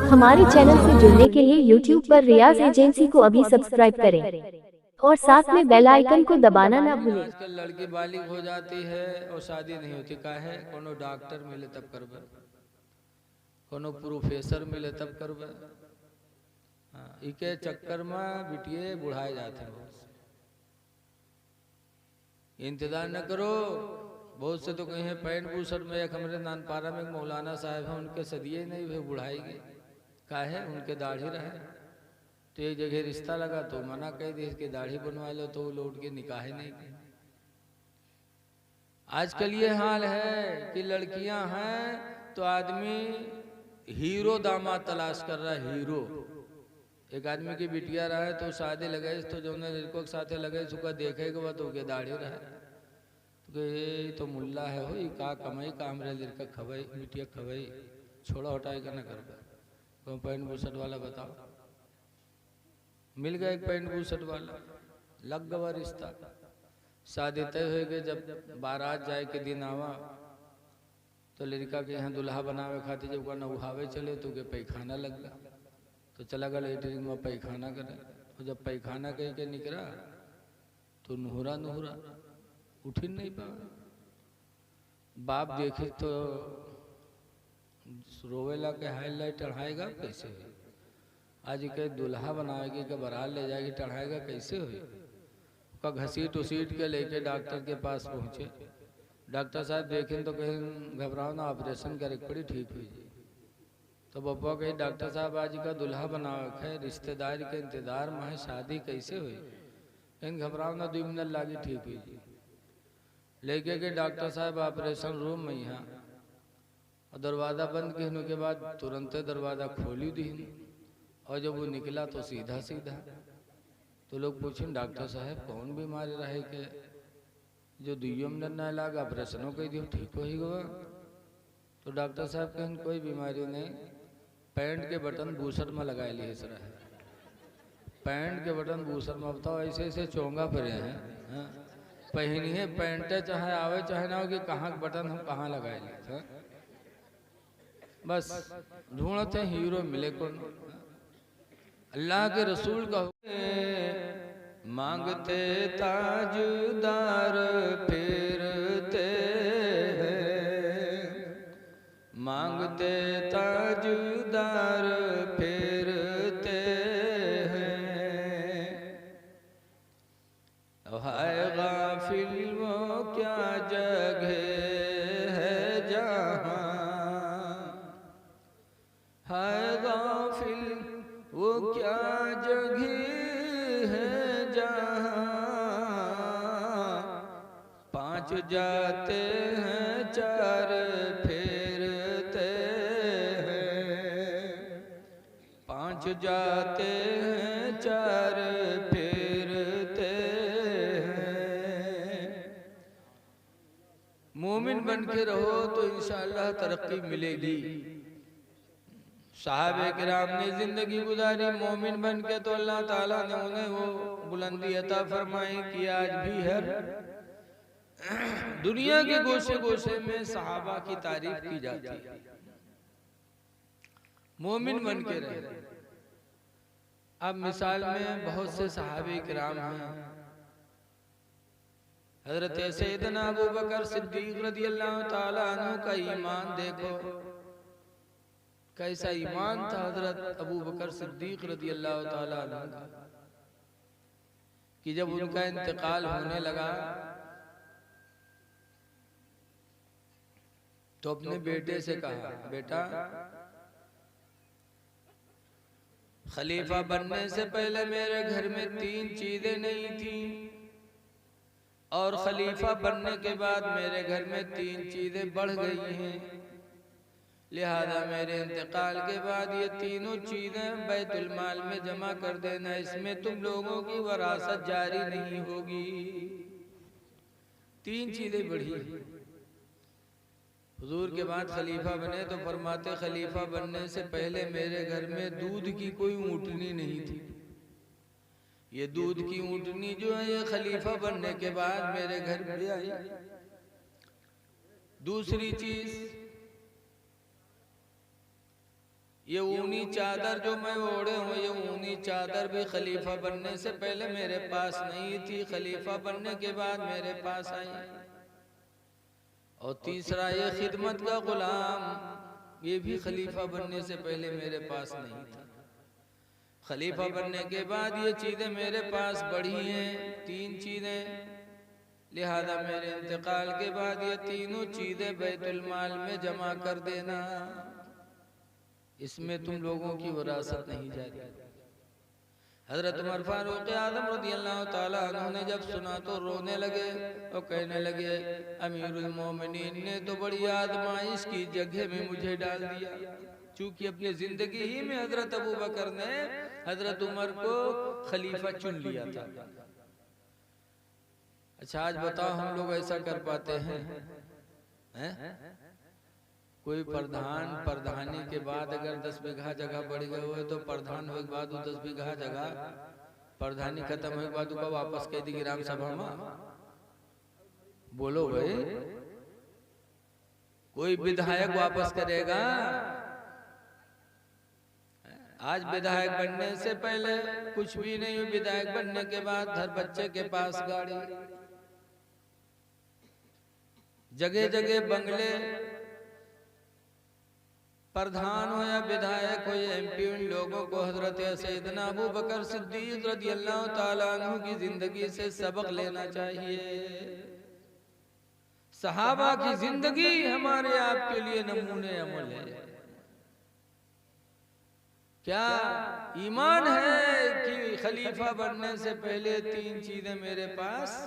हमारे चैनल से जुड़ने के लिए YouTube पर रियाज एजेंसी को अभी सब्सक्राइब करें और साथ में बेल आइकन को दबाना ना भूलें। आजकल लड़की बालिग हो जाती है और शादी नहीं होती। का है कोनो डॉक्टर मिले तब करबे, कोनो प्रोफेसर मिले तब करबे। हाँ, इके चक्कर में बिटिए बुढ़ाए जाते हैं। इंतजार न करो। बहुत से तो कहीं है पैंट बूसर में। एक हमारे नानपारा में एक मौलाना साहब हैं, उनके सदिए नहीं हुए बुढ़ाएगी। का है उनके दाढ़ी रहे तो एक जगह रिश्ता लगा तो मना कर दी इसकी दाढ़ी बनवा लो, तो वो लौट के निकाह ही नहीं की। आजकल ये हाल है कि लड़कियां हैं तो आदमी हीरो दामाद तलाश कर रहा है। हीरो एक आदमी की बिटिया रहा है तो शादी लगे तो जो लड़कों के साथ लगे सुखा देखेगा तो के दाढ़ी रहे तो ये तो मुल्ला है हो का कमाई का हमरे लड़का खवाई बिटिया खवाई छोड़ा हटाई का ना कर तो पैंट बुसट वाला बताओ। मिल गया एक पैंट बुसट वाला, लग गवा रिश्ता। शादी तय हो गए। जब बारात जाए के दिन आवा तो लड़का के यहाँ दुल्हा बनावे खातिर जब नहावे चले तो के पैखाना लग गया तो चला गया लेटरिन में पैखाना करे। तो जब पैखाना कह के निकला तो नुहरा नुहरा उठ ही नहीं पा। बाप देखे तो रोवेला के हाईलाइट चढ़ाएगा कैसे हुई। आज के दुल्हा बनाएगी के बारात ले जाएगी चढ़ाएगा कैसे हुई। का घसीट उसीट के लेके डॉक्टर के पास पहुंचे। डॉक्टर साहब देखें तो कहीं घबराओ ना ऑपरेशन करे पड़ी ठीक हुई जी। तो बब्बा कही डॉक्टर साहब आज का दुल्हा बनावे है रिश्तेदार के इंतजार में है शादी कैसे हुई। कहीं घबराओ ना 2 मिनट लागी ठीक हुई जी। लेके गए डॉक्टर साहब ऑपरेशन रूम में यहाँ और दरवाज़ा बंद कहने के बाद तुरंत दरवाज़ा खोली दी और जब वो निकला तो सीधा सीधा। तो लोग पूछें डॉक्टर साहब कौन बीमारी रहे के जो 2 मिनट न लगा ऑपरेशनों कह दियो ठीक हो ही गवा। तो डॉक्टर साहब कहें कोई बीमारी नहीं, पैंट के बटन बूसर में लगा लिए सर है। पैंट के बटन बूसर में बताओ ऐसे ऐसे चोंगा पड़े हैं। पहनी है पैंट चाहे आवे चाहे ना हो कि कहाँ बटन हम कहाँ लगाए लिए। बस ढूंढते हीरो मिले कौन। अल्लाह के रसूल का मांगते ताजदार फेरते हैं, मांगते ताजदार फेरते हैं। हाय गाफिल वो क्या जगह है जहाँ, हाय गाफिल वो क्या जगह है जहाँ 5 जाते हैं 4 फेरते हैं, 5 जाते हैं 4 फेरते हैं। मोमिन बन के रहो तो इंशाअल्लाह तरक्की मिलेगी। साहबे किराम ने जिंदगी गुजारी मोमिन बन के तो अल्लाह ताला ने उन्हें वो बुलंदी अता फरमाई कि आज भी हर दुनिया के गोशे गोशे में सहाबा की तारीफ की जाती है। मोमिन बन के रहे। अब मिसाल में बहुत से सहाबे किराम हैं। हजरत सैयदना अबू बकर सिद्दीक रदियल्लाहु ताला अन्हु का ईमान देखो कैसा ईमान था हजरत अबू बकर सिद्दीक रदियल्लाहु ताला अन्हु का कि जब उनका इंतकाल होने लगा तो अपने बेटे से कहा बेटा खलीफा बनने से पहले मेरे घर में 3 चीजें नहीं थी और खलीफा बनने के बाद मेरे घर में 3 चीजें बढ़ गई हैं। लिहाजा मेरे इंतकाल के बाद ये तीनों चीजें बैतुल माल में जमा कर देना, इसमें तुम लोगों की वरासत जारी नहीं होगी। 3 चीजें बढ़ी। हुजूर के बाद खलीफा बने तो फरमाते खलीफा बनने से पहले मेरे घर में दूध की कोई ऊँटनी नहीं थी। ये दूध की ऊँटनी जो है ये खलीफा बनने के बाद मेरे घर में आई। दूसरी चीज ये ऊनी चादर जो मैं ओढ़े हूँ, ये ऊनी चादर भी खलीफा बनने से पहले मेरे पास नहीं थी, खलीफा बनने के बाद मेरे पास आई। और तीसरा, ये खिदमत का गुलाम, ये भी खलीफा बनने से पहले मेरे पास नहीं था। खलीफा बनने के बाद ये चीजें मेरे पास बढ़ी हैं, 3 चीजें। लिहाजा मेरे इंतकाल के बाद ये तीनों चीजें बैतुल माल में जमा कर देना, इसमें तुम लोगों की विरासत नहीं जाती। हजरत उमर फारूक आजम रज़ी अल्लाह ताला अन्हु ने जब सुना तो रोने लगे और कहने लगे, अमीरुल मोमिनीन ने तो बड़ी आजमाइश की जगह में मुझे डाल दिया। चूंकि अपनी जिंदगी ही में हजरत अबू बकर ने हजरत उमर को खलीफा चुन लिया था। अच्छा आज बताओ, हम लोग ऐसा कर पाते हैं? कोई प्रधानी के बाद अगर 10 बीघा जगह बढ़ गए हुए तो प्रधान हुए के बाद 10 बीघा जगह प्रधानी खत्म हुए के बाद का वापस कह दी ग्राम सभा में? बोलो भाई, कोई विधायक वापस करेगा? आज विधायक बनने से पहले कुछ भी नहीं, विधायक बनने के बाद हर बच्चे के पास गाड़ी, जगह जगह बंगले। प्रधान हो या विधायक हो या एमपी, उन लोगों को हजरत सैयदना अबू बकर सिद्दीक रज़ी अल्लाह ताला अन्हु की जिंदगी से सबक लेना चाहिए। सहाबा की जिंदगी हमारे आपके लिए नमूने अमल है। क्या ईमान है कि खलीफा बनने से पहले 3 चीजें मेरे पास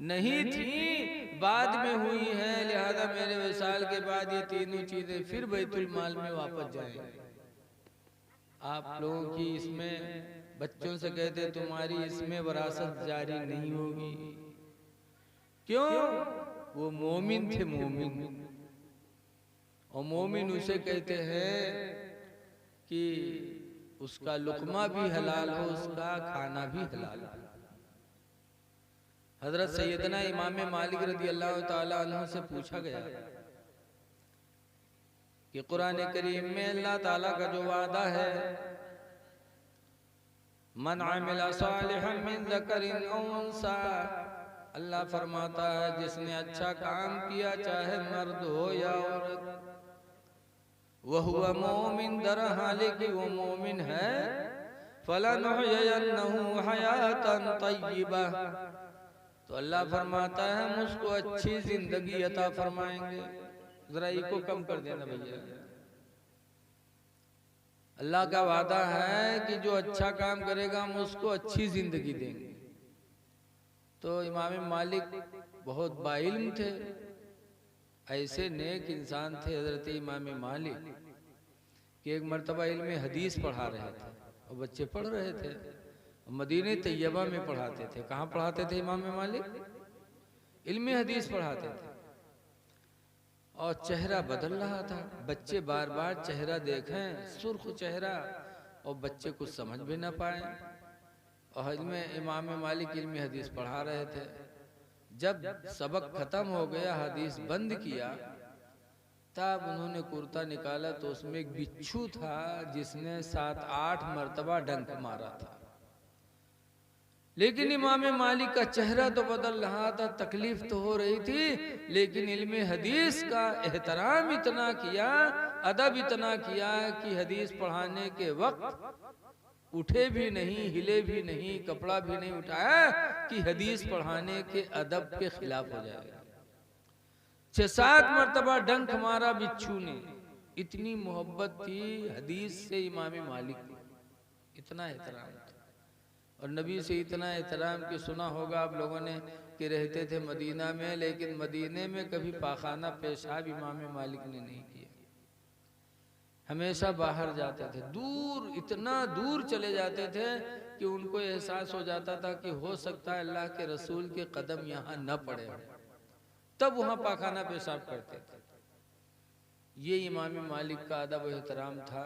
नहीं थी, बाद में हुई है, लिहाजा मेरे विसाल के बाद ये तीनों चीजें फिर बैतुल माल में वापस जाएंगी। आप लोगों की इसमें बच्चों से कहते तुम्हारी इसमें विरासत जारी नहीं होगी। क्यों? वो मोमिन थे, मोमिन। और मोमिन उसे कहते हैं कि उसका लुकमा भी हलाल हो, उसका खाना भी हलाल हो। हजरत सैयदना इमाम मालिक रज़ी अल्लाह ताला अन्हु से पूछा गया कि कुरान करीम में अल्लाह ताला का जो वादा है, मन अमिला सालिहन मिन ज़करिन औ उन्सा, अल्लाह फरमाता है जिसने अच्छा काम किया, चाहे मर्द हो या औरत, वहुवा मोमिन, दर हाले कि वो मोमिन है, फलनुहयिन्नहु हयातन तय्यिबा, तो अल्लाह फरमाता है हम उसको अच्छी जिंदगी अता फरमाएंगे। जरा इको कम कर देना भैया। अल्लाह का वादा है कि जो अच्छा काम करेगा हम उसको अच्छी जिंदगी देंगे। तो इमाम मालिक बहुत बाइल्म थे, ऐसे नेक इंसान थे हजरत इमाम मालिक कि एक मर्तबा इल्म हदीस पढ़ा रहे थे और बच्चे पढ़ रहे थे। मदीने तैयबा में पढ़ाते थे। कहाँ पढ़ाते थे इमाम मालिक? इल्म हदीस पढ़ाते थे। और चेहरा बदल रहा था, बच्चे बार बार चेहरा देखें, सुर्ख चेहरा, और बच्चे कुछ समझ भी ना पाए। और इमाम मालिक इल्म हदीस पढ़ा रहे थे। जब सबक खत्म हो गया, हदीस बंद किया, तब उन्होंने कुर्ता निकाला तो उसमें एक बिच्छू था जिसने 7-8 मर्तबा डंक मारा था। लेकिन इमाम मालिक का चेहरा तो बदल रहा था, तकलीफ तो हो रही थी, लेकिन इल्म हदीस का एहतराम इतना किया, अदब इतना किया कि हदीस पढ़ाने के वक्त उठे भी नहीं, हिले भी नहीं, कपड़ा भी नहीं उठाया कि हदीस पढ़ाने के अदब के खिलाफ हो जाएगा। 6-7 मर्तबा डंक मारा बिच्छू ने। इतनी मोहब्बत थी हदीस से इमाम मालिक को, इतना एहतराम था। और नबी से इतना एहतराम कि सुना होगा आप लोगों ने कि रहते थे मदीना में, लेकिन मदीने में कभी पाखाना पेशाब इमाम मालिक ने नहीं किया। हमेशा बाहर जाते थे, दूर, इतना दूर चले जाते थे कि उनको एहसास हो जाता था कि हो सकता है अल्लाह के रसूल के कदम यहाँ न पड़े, तब वहाँ पाखाना पेशाब करते थे। ये इमाम मालिक का अदब एहतराम था।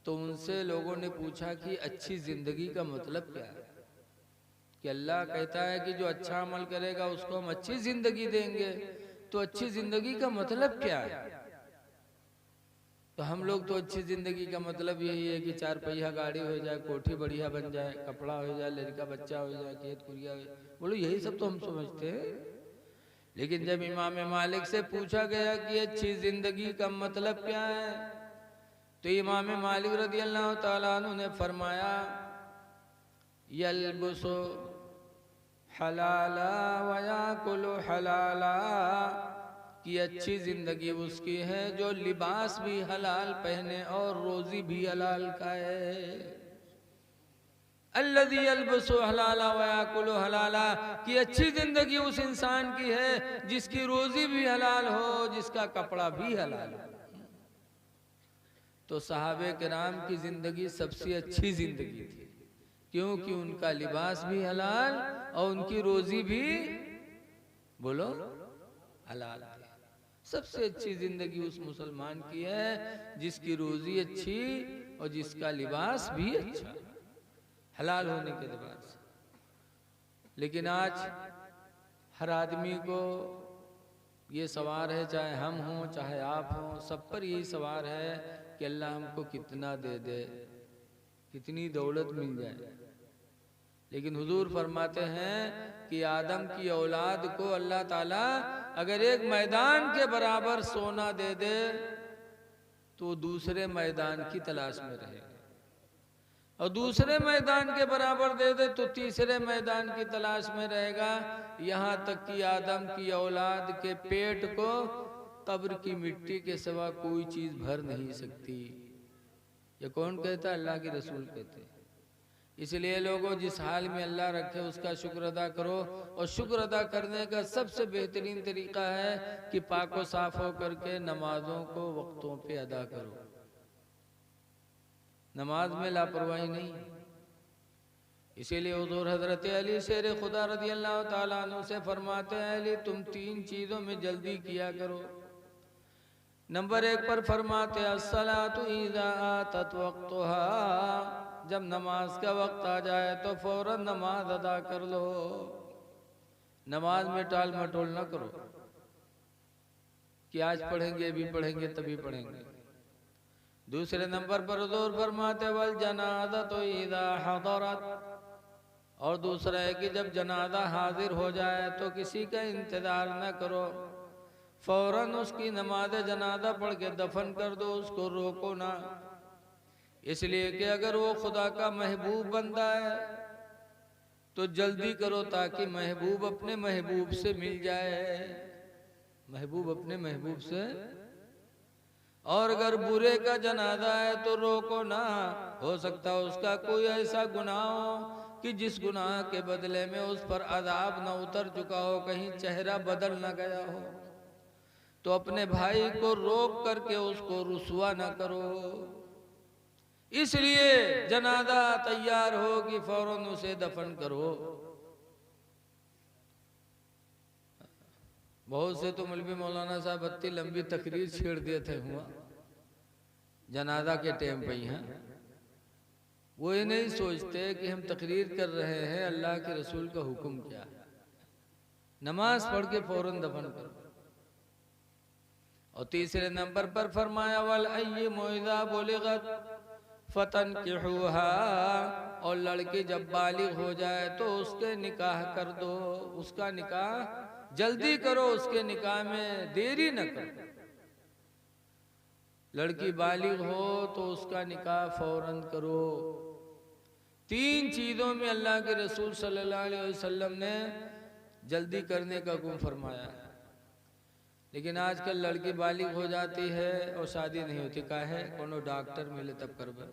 तो उनसे लोगों ने पूछा कि अच्छी जिंदगी का मतलब क्या है? कि अल्लाह कहता है कि जो अच्छा अमल करेगा उसको हम अच्छी जिंदगी देंगे, तो अच्छी जिंदगी का मतलब क्या है? तो हम लोग तो अच्छी जिंदगी का मतलब यही है कि 4 पहिया गाड़ी हो जाए, कोठी बढ़िया बन जाए, कपड़ा हो जाए, लड़का बच्चा हो जाए, खेत कुरिया हो जाए, बोलो यही सब तो हम समझते हैं। लेकिन जब इमाम मालिक से पूछा गया कि अच्छी जिंदगी का मतलब क्या है, तो इमाम मालिक रज़ी अल्लाह ताला अन्हु ने फरमाया यल्बसु हलाला व याकुलु हलाला, कि अच्छी जिंदगी उसकी है जो लिबास भी हलाल पहने और रोजी भी हलाल खाए। अल्लज़ी यल्बसु हलाला व याकुलु हलाला, कि अच्छी जिंदगी उस इंसान की है जिसकी रोजी भी हलाल हो, जिसका कपड़ा भी हलाल हो। तो सहाबे किराम की जिंदगी सबसे अच्छी जिंदगी थी, क्योंकि उनका लिबास भी हलाल और उनकी रोजी भी बोलो हलाल थी। सबसे अच्छी जिंदगी उस मुसलमान की है जिसकी रोजी अच्छी और जिसका लिबास भी अच्छा, हलाल होने के लिबास। लेकिन आज हर आदमी को ये सवार है, चाहे हम हों चाहे आप हों, सब पर यही सवार है कि अल्लाह हमको कितना दे दे, कितनी दौलत मिल जाए। लेकिन हुजूर फरमाते हैं कि आदम की औलाद को अल्लाह ताला अगर एक मैदान के बराबर सोना दे दे तो दूसरे मैदान की तलाश में रहेगा, और दूसरे मैदान के बराबर दे दे तो तीसरे मैदान की तलाश में रहेगा, यहाँ तक कि आदम की औलाद के पेट को कब्र की मिट्टी के सिवा कोई चीज भर नहीं सकती। ये कौन कहता है? अल्लाह के रसूल कहते हैं। इसलिए लोगों, जिस हाल में अल्लाह रखे उसका शुक्र अदा करो, और शुक्र अदा करने का सबसे बेहतरीन तरीका है कि पाको साफ हो करके नमाजों को वक्तों पे अदा करो। नमाज में लापरवाही नहीं। इसीलिए हुजूर हजरत अली शेर खुदा रज़ी अल्लाह ताला अन्हु से फरमाते हैं, अली तुम 3 चीजों में जल्दी किया करो। नंबर 1 पर फरमाते अस्सलातु इज़ा आतत वक्तुहा, जब नमाज का वक्त आ जाए तो फौरन नमाज अदा कर लो। नमाज में टाल मटोल न करो कि आज पढ़ेंगे अभी पढ़ेंगे तभी पढ़ेंगे। दूसरे नंबर पर हुजूर फरमाते वल जनाज़तु इज़ा हदरत, और दूसरा है कि जब जनाजा हाजिर हो जाए तो किसी का इंतजार न करो, फौरन उसकी नमाज जनाजा पढ़ के दफन कर दो, उसको रोको ना। इसलिए कि अगर वो खुदा का महबूब बंदा है तो जल्दी करो ताकि महबूब अपने महबूब से मिल जाए, महबूब अपने महबूब से। और अगर बुरे का जनाजा है तो रोको ना, हो सकता है उसका कोई ऐसा गुनाह हो कि जिस गुनाह के बदले में उस पर अजाब न उतर चुका हो, कहीं चेहरा बदल न गया हो, तो अपने भाई को रोक करके उसको रुसवा न करो। इसलिए जनाजा तैयार हो कि फौरन उसे दफन करो। बहुत से तो मौलवी मौलाना साहब इतनी लंबी तकरीर छेड़ दिए थे हुआ जनाजा के टाइम पे ही हैं। वो ये नहीं सोचते कि हम तकरीर कर रहे हैं, अल्लाह के रसूल का हुक्म क्या है। नमाज पढ़ के फौरन दफन करो। और तीसरे नंबर पर फरमाया वल अय्यिमु इज़ा बुलिगत फतनकिहुहा, और लड़की जब बालिग हो जाए तो उसके निकाह कर दो, उसका निकाह जल्दी करो, उसके निकाह में देरी न करो। लड़की बालिग हो तो उसका निकाह फौरन करो। 3 चीजों में अल्लाह के रसूल सल्लल्लाहु अलैहि वसल्लम ने जल्दी करने का हुक्म फरमाया। लेकिन आजकल लड़की बालिग हो जाती है और शादी नहीं होती, काहे? कोनो डॉक्टर मिले तब करबे।